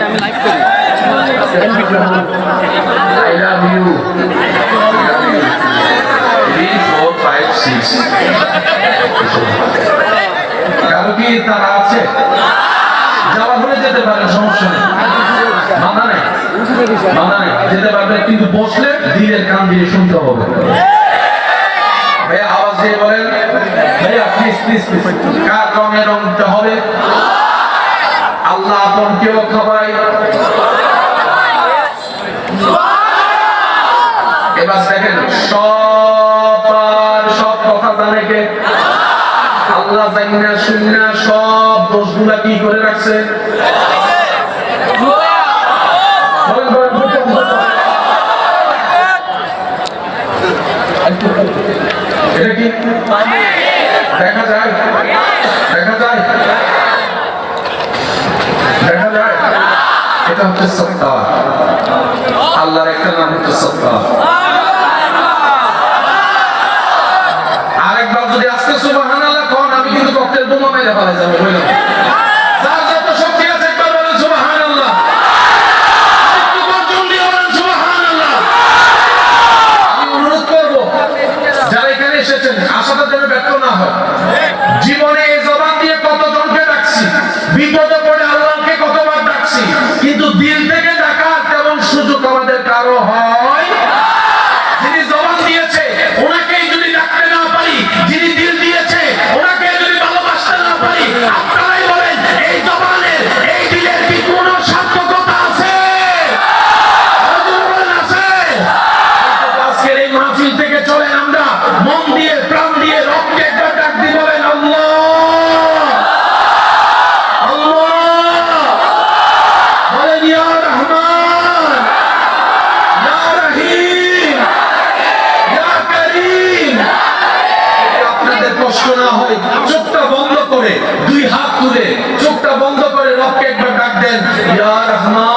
আমি লাইভ করি। I love you. 3, 4, 5, 6. কারো কি তারা আছে? যাওয়া হলে যেতে পারেন, সমস্যা নেই, মানা নেই, মানা নেই, যেতে পারবেন, কিন্তু বসলে ধীরে কান দিয়ে শুনতে হবে। ভাইয়া আওয়াজ দিয়ে বলেন, ভাইয়া প্লিজ প্লিজ প্লিজ, কার রঙে রং দিতে হবে? আল্লাহ আপন কেউ সবাই। এবার দেখেন সব কথা জানে কে? আল্লাহ জানিনা শুনিনা সব দোষগুলা কি করে রাখছে? এটা কি দেখা যায়? দেখা যায়? দেখা যায়? এটা হচ্ছে সত্তা। আল্লাহর একটা নাম হচ্ছে সত্তা। আরেকবার যদি আজকে সুবহানাল্লাহ কোন, আমি কিন্তু ককটেল বোমা মেরে ফেলা যাবে, বললাম। যার যত শক্তি আছে একবার বলেন সুবহানাল্লাহ। একটু গর্জন দিয়ে বলেন সুবহানাল্লাহ। আমি অনুরোধ করব যারা এখানে এসেছেন আশাটা যেন ব্যর্থ না হয়। জীবনে এই জবান দিয়ে কতজনকে ডাকছি, বিপদে পড়ে আল্লাহকে কতবার ডাকছি, কিন্তু দিল থেকে ডাকার তেমন সুযোগ আমাদের কারো হয়। যিনি জবান দিয়েছে ওনাকেই যদি ডাকতে না পারি, যিনি দিল দিয়েছে ওনাকে যদি ভালোবাসতে না পারি, আপনারাই বলেন এই জবানের এই দিলের কি কোনো সার্থকতা আছে? আছে? আজকের এই মাহফিল থেকে চলেন আমরা মন দিয়ে প্রাণ দিয়ে রক্তে একটা ডাক দিয়ে বলেন আল্লাহ আল্লাহ, বলেন ইয়া রহমান ইয়া রহিম ইয়া করিম। আপনাদের কষ্ট না হয় চোখটা বন্ধ করে, দুই হাত তুলে চোখটা বন্ধ করে রবকে একবার ডাক দেন, ইয়া রহমান